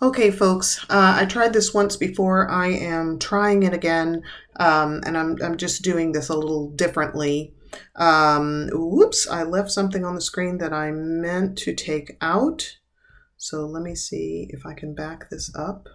Okay, folks, I tried this once before. I am trying it again, and I'm just doing this a little differently. Whoops, I left something on the screen that I meant to take out. So let me see if I can back this up,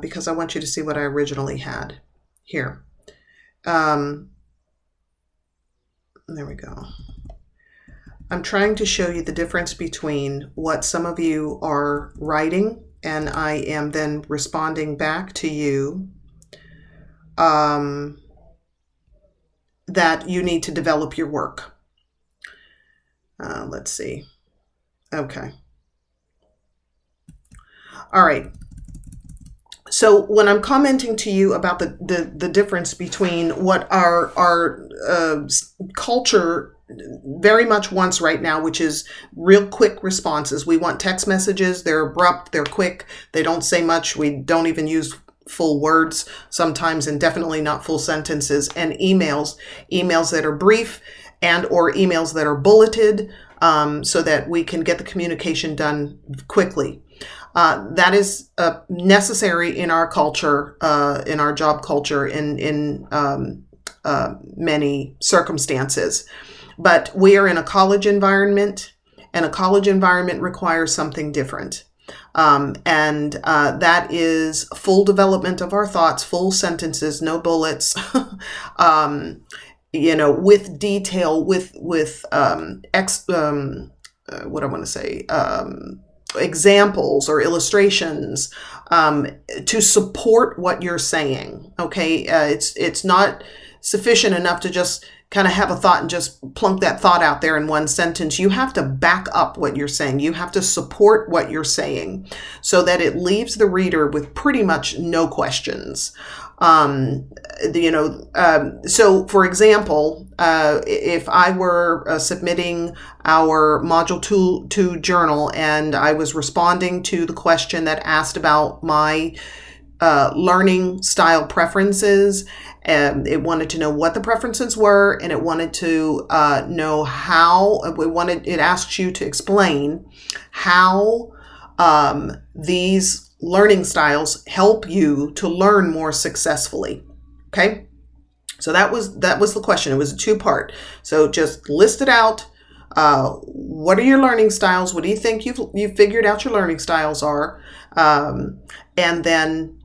because I want you to see what I originally had here. There we go. I'm trying to show you the difference between what some of you are writing and I am then responding back to you, that you need to develop your work. Let's see. Okay. All right. So when I'm commenting to you about the difference between what our culture very much wants right now, which is real quick responses. We want text messages. They're abrupt. They're quick. They don't say much. We don't even use full words sometimes, and definitely not full sentences. And emails that are brief and or emails that are bulleted, so that we can get the communication done quickly. That is necessary in our culture, in our job culture, in many circumstances. But we are in a college environment, and a college environment requires something different. And that is full development of our thoughts, full sentences, no bullets, with detail, with examples or illustrations, to support what you're saying. Okay. It's not sufficient enough to just kind of have a thought and just plunk that thought out there in one sentence. You have to back up what you're saying. You have to support what you're saying so that it leaves the reader with pretty much no questions. So for example, if I were submitting our Module 2 journal and I was responding to the question that asked about my learning style preferences, and it wanted to know what the preferences were, and it wanted to know how, it asked you to explain how these learning styles help you to learn more successfully. Okay? So that was the question. It was a two-part. So just list it out. What are your learning styles? What do you think you've figured out your learning styles are? And then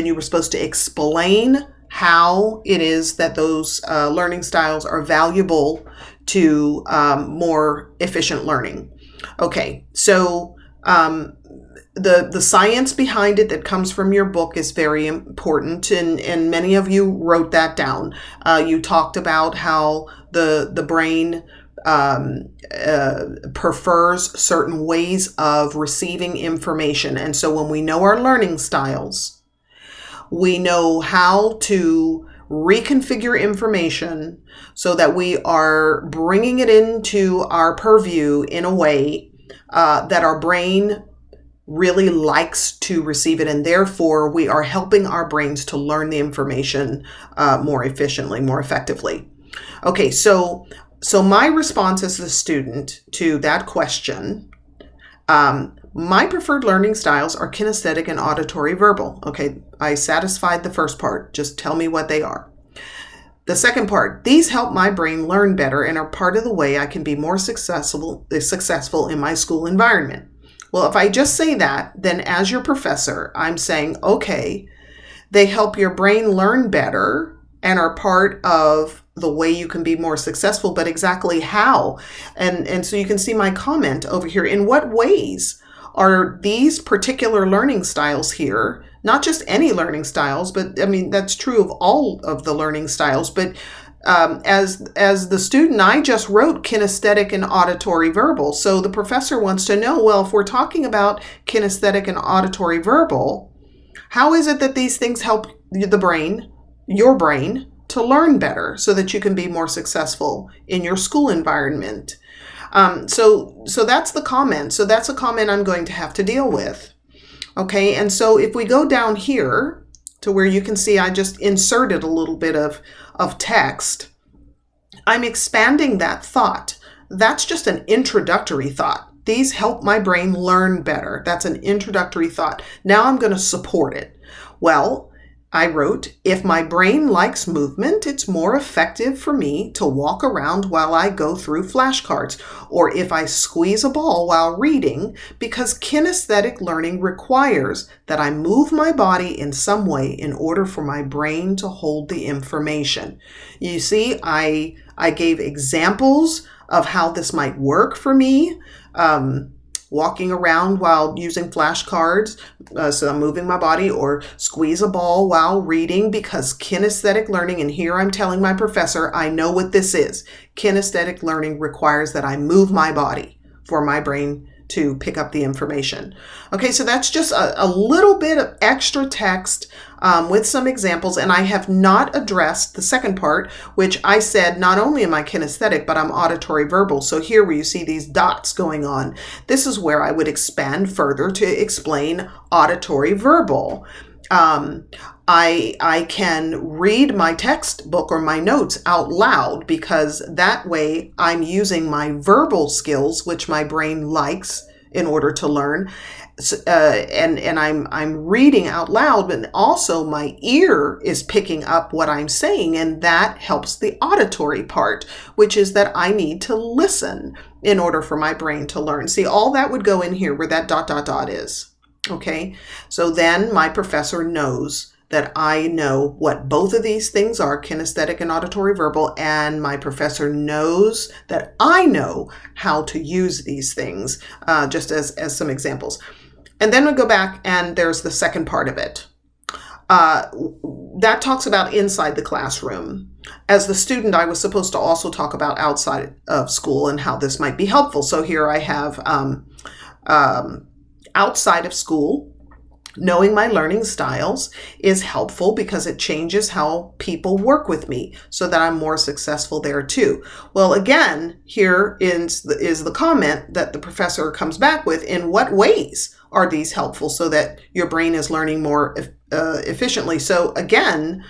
you were supposed to explain how it is that those learning styles are valuable to more efficient learning. Okay, so the science behind it that comes from your book is very important, and many of you wrote that down. You talked about how the brain prefers certain ways of receiving information, and so when we know our learning styles, we know how to reconfigure information so that we are bringing it into our purview in a way that our brain really likes to receive it, and therefore we are helping our brains to learn the information more efficiently, more effectively. Okay, so my response as the student to that question, my preferred learning styles are kinesthetic and auditory verbal. Okay, I satisfied the first part. Just tell me what they are. The second part, these help my brain learn better and are part of the way I can be more successful in my school environment. Well, if I just say that, then as your professor, I'm saying, okay, they help your brain learn better and are part of the way you can be more successful, but exactly how? And so you can see my comment over here. In what ways are these particular learning styles here, not just any learning styles, but I mean, that's true of all of the learning styles, but as the student, I just wrote kinesthetic and auditory verbal. So the professor wants to know, well, if we're talking about kinesthetic and auditory verbal, how is it that these things help the brain, your brain, to learn better so that you can be more successful in your school environment? So that's the comment. So that's a comment I'm going to have to deal with. Okay, and so if we go down here to where you can see I just inserted a little bit of text, I'm expanding that thought. That's just an introductory thought. These help my brain learn better. That's an introductory thought. Now I'm going to support it. Well, I wrote, if my brain likes movement, it's more effective for me to walk around while I go through flashcards, or if I squeeze a ball while reading, because kinesthetic learning requires that I move my body in some way in order for my brain to hold the information. You see, I gave examples of how this might work for me. Walking around while using flashcards, so I'm moving my body, or squeeze a ball while reading, because kinesthetic learning, and here I'm telling my professor, I know what this is. Kinesthetic learning requires that I move my body for my brain to pick up the information. Okay, so that's just a little bit of extra text with some examples, and I have not addressed the second part, which I said not only am I kinesthetic, but I'm auditory verbal. So here where you see these dots going on, this is where I would expand further to explain auditory verbal. I can read my textbook or my notes out loud, because that way I'm using my verbal skills, which my brain likes in order to learn. And I'm reading out loud, but also my ear is picking up what I'm saying, and that helps the auditory part, which is that I need to listen in order for my brain to learn. See, all that would go in here where that ... is. Okay, so then my professor knows that I know what both of these things are, kinesthetic and auditory verbal, and my professor knows that I know how to use these things, just as some examples. And then we go back, and there's the second part of it. That talks about inside the classroom. As the student, I was supposed to also talk about outside of school and how this might be helpful. So here I have outside of school. Knowing my learning styles is helpful because it changes how people work with me so that I'm more successful there too. Well, again, here is the comment that the professor comes back with. In what ways are these helpful so that your brain is learning more efficiently? So again,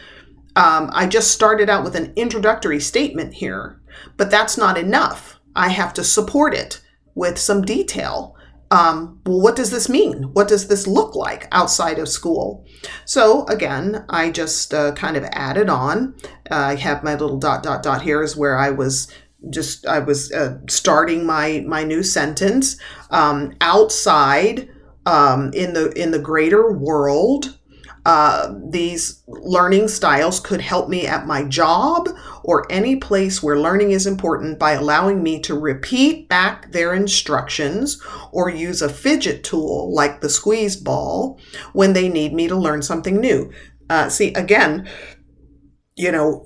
I just started out with an introductory statement here, but that's not enough. I have to support it with some detail. Well, what does this mean? What does this look like outside of school? So again, I just kind of added on. I have my little ... here is where I was starting my new sentence. Outside, in the greater world, these learning styles could help me at my job or any place where learning is important by allowing me to repeat back their instructions or use a fidget tool like the squeeze ball when they need me to learn something new. See, again,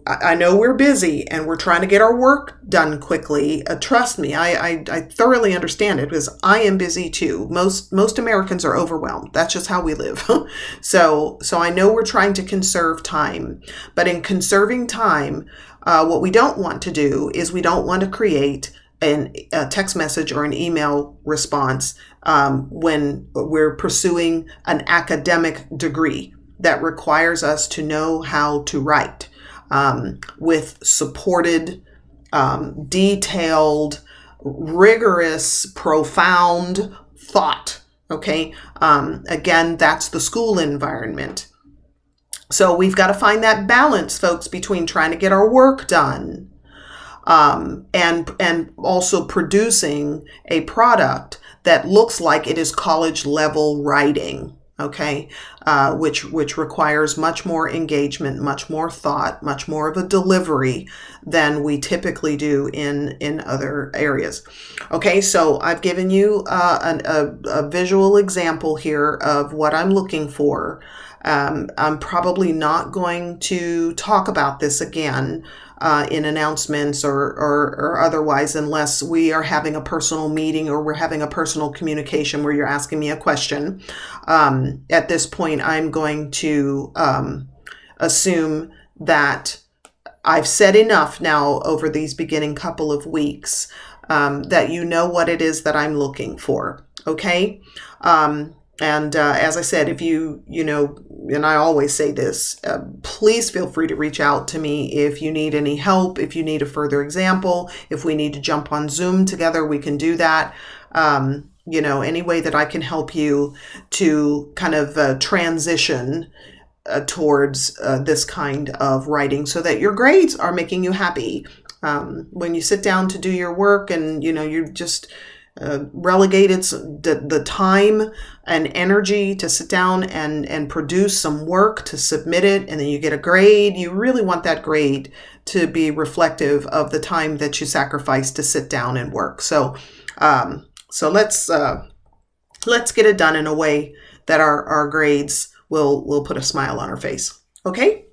I know we're busy and we're trying to get our work done quickly. Trust me, I thoroughly understand it because I am busy too. Most Americans are overwhelmed. That's just how we live. So I know we're trying to conserve time, but in conserving time, what we don't want to do is we don't want to create a text message or an email response when we're pursuing an academic degree that requires us to know how to write. With supported, detailed, rigorous, profound thought. Okay. Again, that's the school environment. So we've got to find that balance, folks, between trying to get our work done, and also producing a product that looks like it is college level writing. Okay, which requires much more engagement, much more thought, much more of a delivery than we typically do in other areas. Okay, so I've given you a visual example here of what I'm looking for. I'm probably not going to talk about this again in announcements or otherwise, unless we are having a personal meeting or we're having a personal communication where you're asking me a question. At this point, I'm going to assume that I've said enough now over these beginning couple of weeks that you know what it is that I'm looking for. Okay? And as I said, if you and I always say this, please feel free to reach out to me if you need any help, if you need a further example, if we need to jump on Zoom together, we can do that. Any way that I can help you to kind of transition towards this kind of writing so that your grades are making you happy. When you sit down to do your work and, you just relegated the time and energy to sit down and produce some work, to submit it, and then you get a grade, you really want that grade to be reflective of the time that you sacrificed to sit down and work. So let's get it done in a way that our grades will put a smile on our face. Okay?